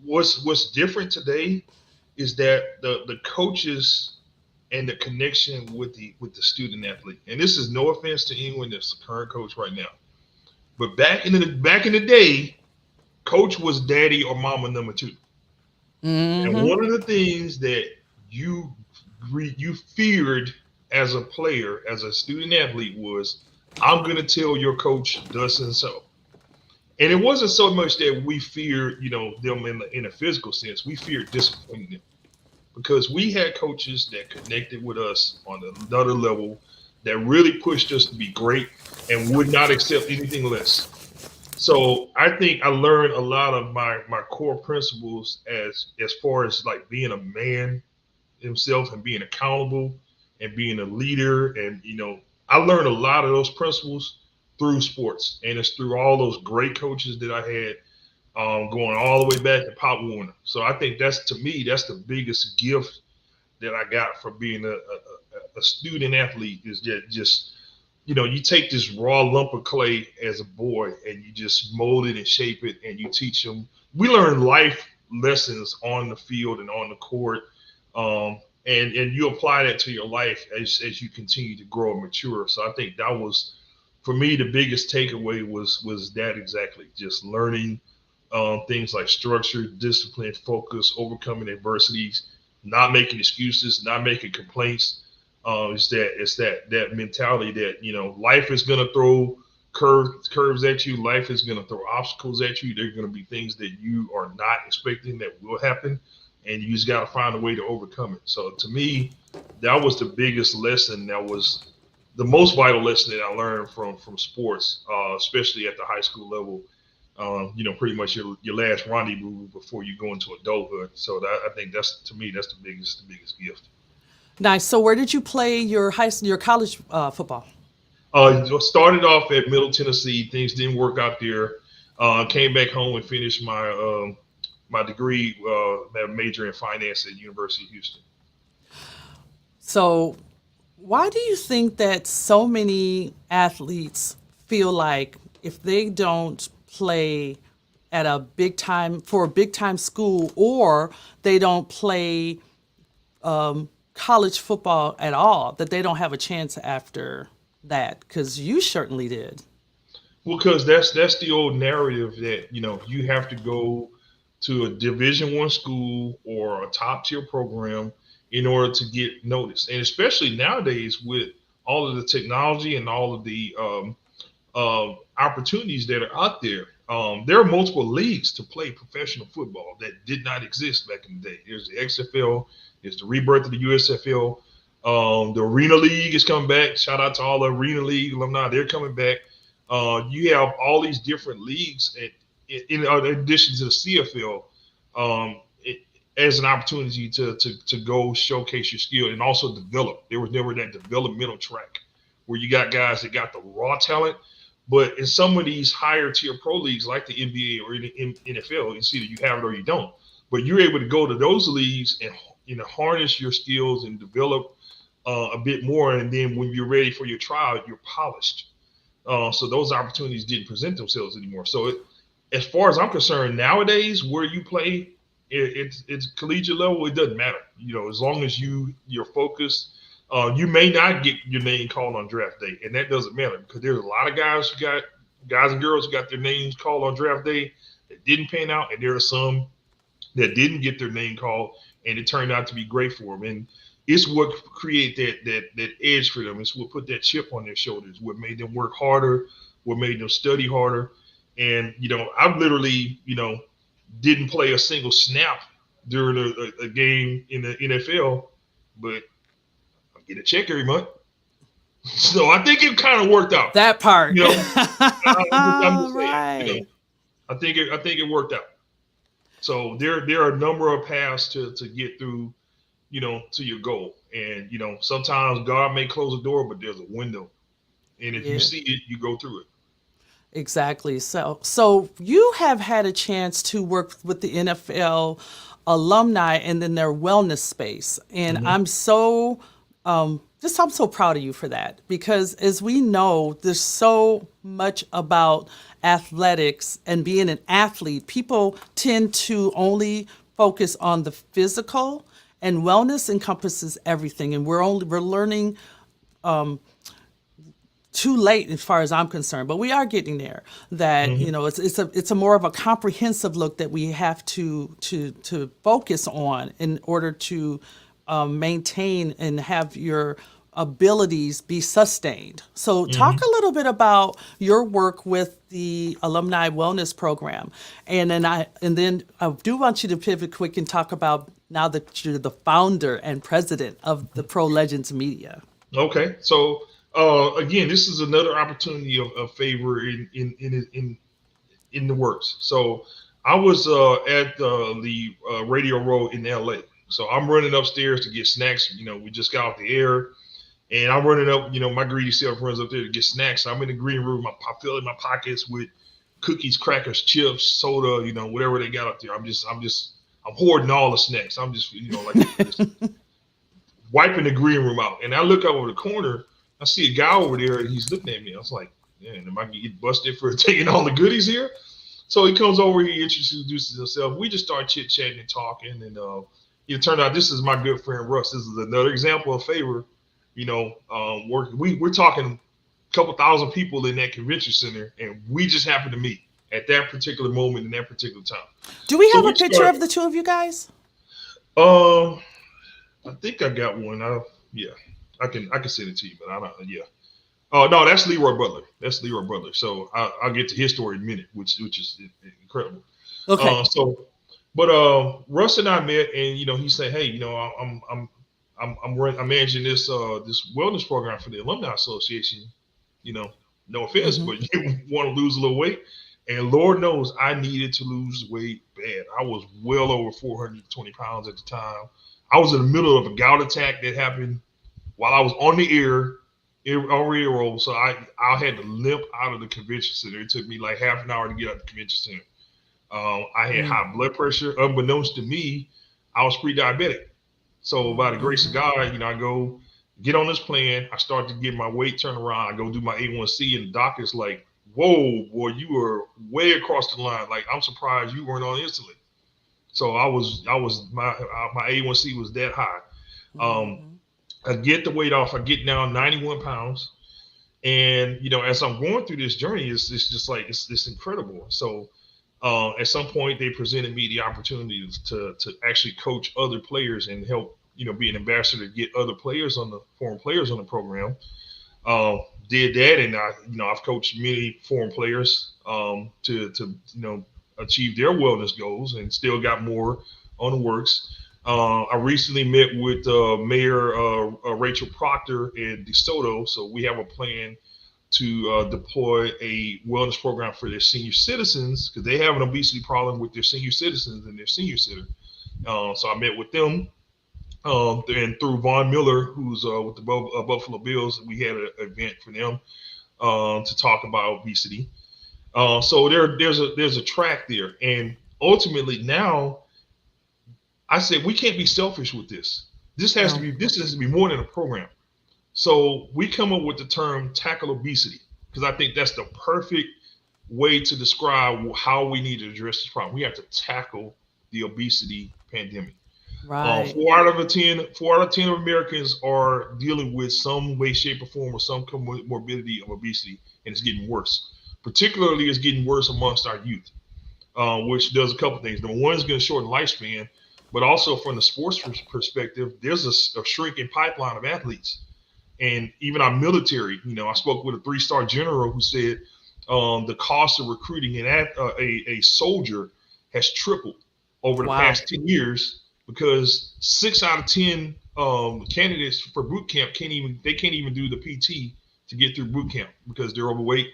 what's different today is that the coaches and the connection with the student athlete. And this is no offense to anyone that's the current coach right now, but back in the day, coach was daddy or mama number 2. Mm-hmm. And one of the things that you feared as a player, as a student athlete, was, I'm going to tell your coach thus and so. And it wasn't so much that we feared, them in a physical sense. We feared disappointing them, because we had coaches that connected with us on another level, that really pushed us to be great and would not accept anything less. So I think I learned a lot of my core principles as far as like being a man himself and being accountable and being a leader. And, I learned a lot of those principles through sports, and it's through all those great coaches that I had going all the way back to Pop Warner. So I think to me, that's the biggest gift that I got from being a student athlete, is that just, you take this raw lump of clay as a boy and you just mold it and shape it and you teach them. We learn life lessons on the field and on the court. And you apply that to your life as you continue to grow and mature. So I think that was, for me, the biggest takeaway was that exactly, just learning things like structure, discipline, focus, overcoming adversities, not making excuses, not making complaints. It's that mentality that, life is going to throw curves at you. Life is going to throw obstacles at you. There are going to be things that you are not expecting that will happen, and you just got to find a way to overcome it. So to me, that was the biggest lesson. That was the most vital lesson that I learned from sports, especially at the high school level. Pretty much your last rendezvous before you go into adulthood. So I think that's the biggest gift. Nice. So where did you play your college football? Started off at Middle Tennessee. Things didn't work out there. Came back home and finished my my degree, major in finance at University of Houston. So why do you think that so many athletes feel like if they don't play at a big time school, or they don't play college football at all, that they don't have a chance after that? Because you certainly did. Well, because that's the old narrative that you have to go to a Division I school or a top tier program in order to get noticed, and especially nowadays with all of the technology and all of the opportunities that are out there. There are multiple leagues to play professional football that did not exist back in the day. There's the XFL, there's the rebirth of the USFL. The Arena League is coming back. Shout out to all the Arena League alumni. They're coming back. You have all these different leagues in addition to the CFL as an opportunity to go showcase your skill and also develop. There was never that developmental track where you got guys that got the raw talent. But in some of these higher tier pro leagues like the NBA or in NFL, it's either you have it or you don't. But you're able to go to those leagues and harness your skills and develop a bit more. And then when you're ready for your trial, you're polished. So those opportunities didn't present themselves anymore. So as far as I'm concerned, nowadays where you play, it's collegiate level. It doesn't matter. As long as you're focused. You may not get your name called on draft day, and that doesn't matter because there's a lot of guys and girls who got their names called on draft day that didn't pan out, and there are some that didn't get their name called, and it turned out to be great for them. And it's what create that edge for them. It's what put that chip on their shoulders. What made them work harder. What made them study harder. And I've literally didn't play a single snap during a game in the NFL, but get a check every month. So I think it kind of worked out. That part. I'm just right. saying, I think it worked out. So there are a number of paths to get through, to your goal. And, sometimes God may close a door, but there's a window. And if you see it, you go through it. Exactly. So you have had a chance to work with the NFL alumni and then their wellness space. And Mm-hmm. I'm so proud of you for that, because as we know, there's so much about athletics and being an athlete. People tend to only focus on the physical, and wellness encompasses everything. And we're learning too late as far as I'm concerned, but we are getting there. That it's a more of a comprehensive look that we have to focus on in order to maintain and have your abilities be sustained. So talk a little bit about your work with the Alumni Wellness Program. And then I do want you to pivot quick and talk about now that you're the founder and president of the Pro Legends Media. Okay. So again, this is another opportunity of favor in the works. So I was at the Radio Row in LA. So I'm running upstairs to get snacks. We just got off the air, and I'm running up. My greedy self runs up there to get snacks. So I'm in the green room. I'm filling my pockets with cookies, crackers, chips, soda, whatever they got up there. I'm hoarding all the snacks. I'm just, just wiping the green room out. And I look over the corner, I see a guy over there, and he's looking at me. I was like, man, am I gonna get busted for taking all the goodies here? So he comes over, he introduces himself. We just start chit-chatting and talking. And it turned out this is my good friend Russ. This is another example of favor, working. We're talking a couple thousand people in that convention center, and we just happened to meet at that particular moment in that particular time. Do we have a picture of the two of you guys? I think I got one. I can send it to you, but I don't. Yeah. Oh no, that's Leroy Butler. So I'll get to his story in a minute, which is incredible. Okay. But Russ and I met, and he said, hey, I'm managing this wellness program for the Alumni Association. No offense, but you want to lose a little weight, and Lord knows I needed to lose weight bad. I was well over 420 pounds at the time. I was in the middle of a gout attack that happened while I was on the air roll. So I had to limp out of the convention center. It took me like half an hour to get out of the convention center. I had high blood pressure. Unbeknownst to me, I was pre-diabetic. So by the grace of God, I go get on this plan. I start to get my weight turned around. I go do my A1C, and the doctor's like, whoa, boy, you were way across the line. Like, I'm surprised you weren't on insulin. So my A1C was that high. I get the weight off. I get down 91 pounds. And, as I'm going through this journey, it's just like, it's incredible. So at some point they presented me the opportunity to actually coach other players and help, be an ambassador to get other players foreign players on the program. Did that. And I've coached many foreign players to achieve their wellness goals, and still got more on the works. I recently met with Mayor Rachel Proctor in DeSoto. So we have a plan to deploy a wellness program for their senior citizens, because they have an obesity problem with their senior citizens in their senior center. So I met with them. And through Von Miller, who's with the Buffalo Bills, we had an event for them to talk about obesity. So there's a track there. And ultimately now, I said, we can't be selfish with this. This has to be more than a program. So we come up with the term tackle obesity, because I think that's the perfect way to describe how we need to address this problem. We have to tackle the obesity pandemic. Right. 4 out of 10 Americans are dealing with some way, shape, or form, or some comorbidity of obesity, and it's getting worse. Particularly, it's getting worse amongst our youth, which does a couple things. Number one, is going to shorten lifespan. But also from the sports perspective, there's a shrinking pipeline of athletes. And even our military, I spoke with a 3-star general who said the cost of recruiting a soldier has tripled over the past 10 years, because 6 out of 10 candidates for boot camp can't even do the PT to get through boot camp because they're overweight.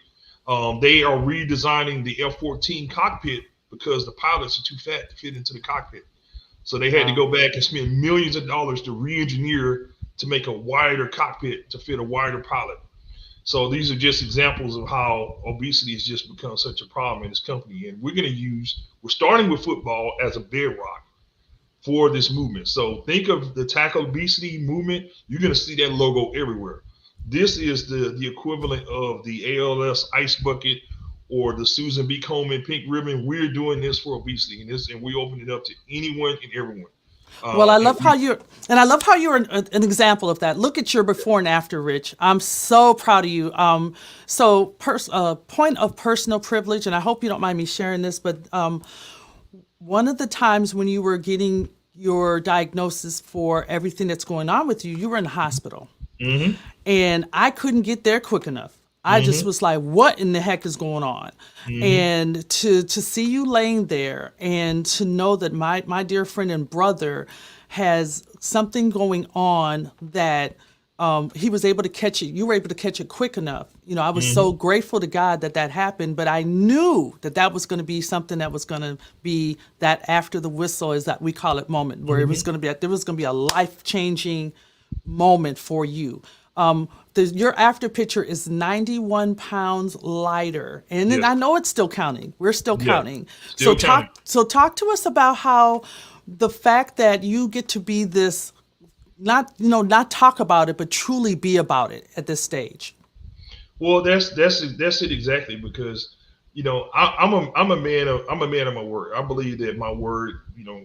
They are redesigning the F-14 cockpit because the pilots are too fat to fit into the cockpit. So they had to go back and spend millions of dollars to re-engineer to make a wider cockpit to fit a wider pilot. So these are just examples of how obesity has just become such a problem in this company. And we're starting with football as a bedrock for this movement. So think of the tackle obesity movement. You're going to see that logo everywhere. This is the equivalent of the ALS ice bucket or the Susan B. Komen pink ribbon. We're doing this for obesity, and we open it up to anyone and everyone. Well, I love how you're an example of that. Look at your before and after, Rich. I'm so proud of you. Point of personal privilege, and I hope you don't mind me sharing this, but one of the times when you were getting your diagnosis for everything that's going on with you, you were in the hospital. Mm-hmm. And I couldn't get there quick enough. I just was like, what in the heck is going on? Mm-hmm. And to see you laying there and to know that my dear friend and brother has something going on that he was able to catch it. You were able to catch it quick enough. I was so grateful to God that happened, but I knew that was going to be something that was going to be that after the whistle, is that we call it, moment, where there was going to be a life-changing moment for you. Your after picture is 91 pounds lighter, and then Yes. I know it's still counting. We're still counting. Still counting. Talk to us about how the fact that you get to be this, not talk about it, but truly be about it at this stage. Well, that's it exactly, because I'm a man of my word. I believe that my word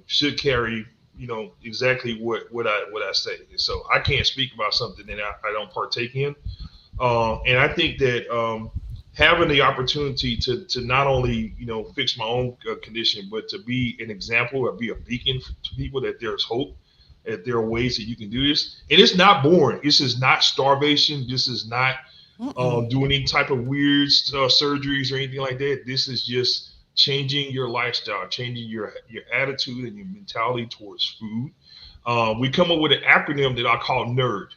should carry exactly what I say. So I can't speak about something that I don't partake in. And I think that having the opportunity to not only fix my own condition, but to be an example or be a beacon to people that there's hope, that there are ways that you can do this, and it's not boring. This is not starvation. This is not doing any type of weird surgeries or anything like that. This is just changing your lifestyle, changing your attitude and your mentality towards food. We come up with an acronym that I call NERD.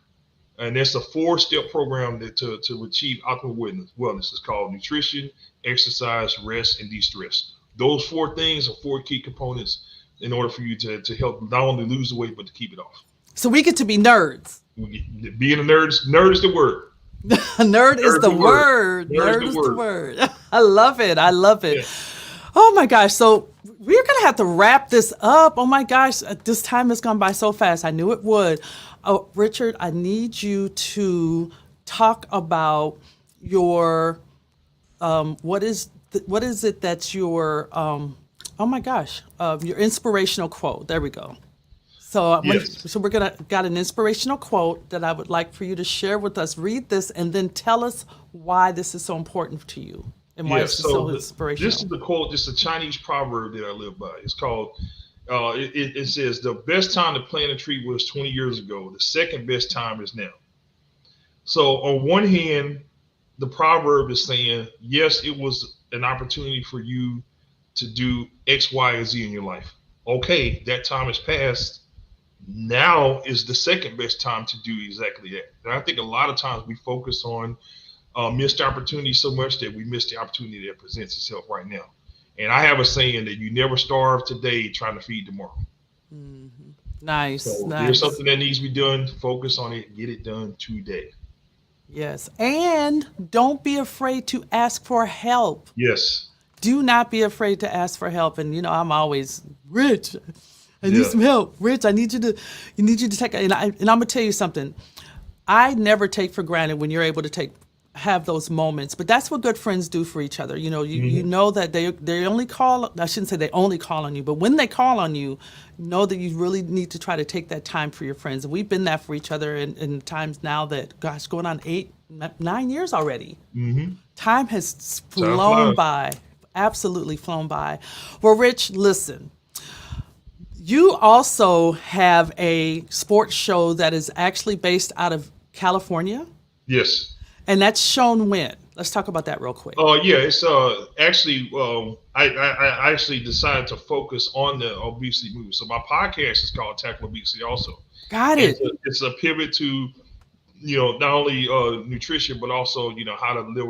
And that's a 4-step program that to achieve optimal wellness. It's called nutrition, exercise, rest, and de-stress. Those 4 things are 4 key components in order for you to help not only lose the weight, but to keep it off. So we get to be nerds. Being a nerd is the word. Nerd is the word. Nerd is the word. I love it. Yeah. Oh my gosh. So we're going to have to wrap this up. Oh my gosh. This time has gone by so fast. I knew it would. Oh, Richard, I need you to talk about your, what is it that's your, oh my gosh, your inspirational quote. There we go. So, so we're got an inspirational quote that I would like for you to share with us. Read this and then tell us why this is so important to you and why it's so inspirational. This is the quote. This is a Chinese proverb that I live by. It's called, it says, the best time to plant a tree was 20 years ago. The second best time is now. So on one hand, the proverb is saying, yes, it was an opportunity for you to do X, Y, and Z in your life. Okay, that time has passed. Now is the second best time to do exactly that. And I think a lot of times we focus on missed opportunities so much that we miss the opportunity that presents itself right now. And I have a saying that you never starve today trying to feed tomorrow. Mm-hmm. Nice. So if there's something that needs to be done, focus on it, get it done today. Yes. And don't be afraid to ask for help. Yes. Do not be afraid to ask for help. And I'm always, Rich, I need some help. Rich, you need you to take, and I'm going to tell you something. I never take for granted when you're able to have those moments, but that's what good friends do for each other. You know that they only call, I shouldn't say they only call on you, but when they call on you, know that you really need to try to take that time for your friends. And we've been that for each other in times now that, gosh, going on 9 years already. Mm-hmm. Time has flown by, absolutely flown by. Well, Rich, listen. You also have a sports show that is actually based out of California. Yes. And that's shown when? Let's talk about that real quick. It's actually I actually decided to focus on the obesity movement. So my podcast is called Tackle Obesity also. Got it. It's a pivot to not only nutrition, but also how to live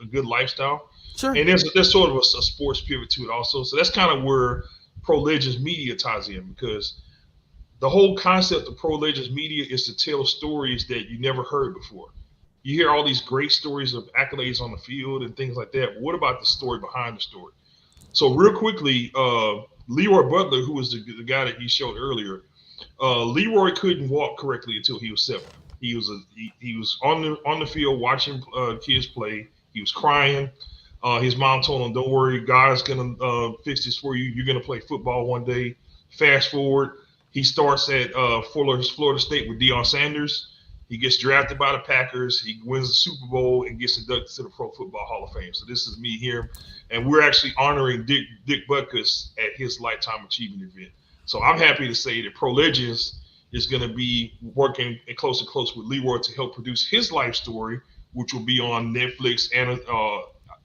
a good lifestyle. Sure. And there's sort of a sports pivot to it also. So that's kind of where pro-religious media ties in, because the whole concept of pro-religious media is to tell stories that you never heard before. You hear all these great stories of accolades on the field and things like that. But what about the story behind the story? So real quickly, Leroy Butler, who was the guy that you showed earlier, Leroy couldn't walk correctly until he was 7. He was on the field watching kids play. He was crying. His mom told him, "Don't worry, God's gonna fix this for you. You're gonna play football one day." Fast forward, he starts at Florida State with Deion Sanders. He gets drafted by the Packers. He wins the Super Bowl and gets inducted to the Pro Football Hall of Fame. So this is me here, and we're actually honoring Dick Butkus at his Lifetime Achievement event. So I'm happy to say that Pro Legends is going to be working close with Leroy to help produce his life story, which will be on Netflix and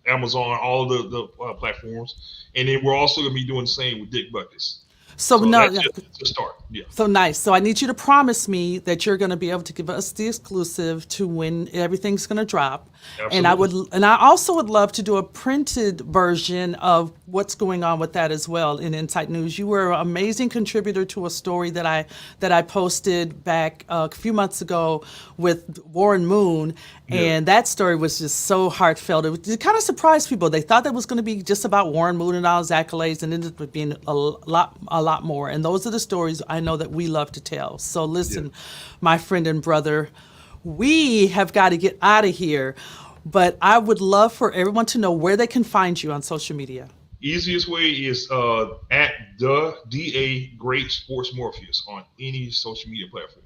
Amazon, all of the platforms. And then we're also going to be doing the same with Dick Butkus. So that's just a start. Yeah. So nice. So I need you to promise me that you're going to be able to give us the exclusive to when everything's going to drop. Absolutely. And I also would love to do a printed version of what's going on with that as well in Insight News. You were an amazing contributor to a story that I posted back a few months ago with Warren Moon, and that story was just so heartfelt. It kind of surprised people. They thought that was going to be just about Warren Moon and all his accolades, and it ended up being a lot more. And those are the stories I know that we love to tell. So listen, my friend and brother, we have got to get out of here, but I would love for everyone to know where they can find you on social media. Easiest way is at the DA Great Sports Morpheus on any social media platform.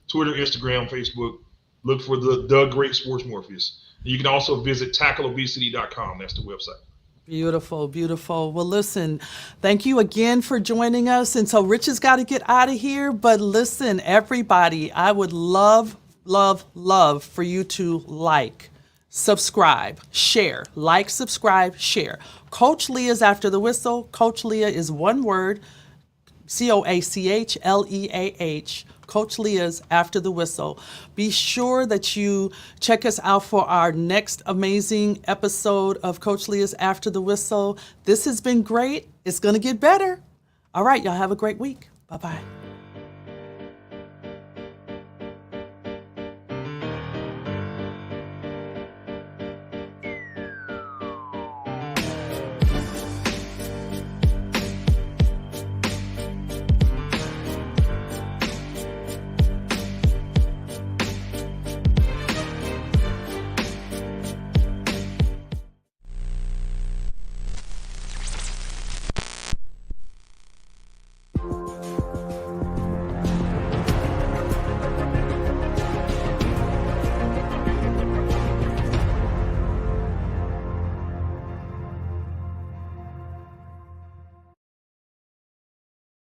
Twitter, Instagram, Facebook. Look for the Great Sports Morpheus. You can also visit tackleobesity.com. That's the website. Beautiful, beautiful. Well, listen, thank you again for joining us. And so Rich has got to get out of here. But listen, everybody, I would love for you to like, subscribe, share, like, subscribe, share. Coach Leah's After the Whistle. Coach Leah is one word, CoachLeah. Coach Leah's After the Whistle. Be sure that you check us out for our next amazing episode of Coach Leah's After the Whistle. This has been great. It's going to get better. All right, y'all have a great week. Bye-bye.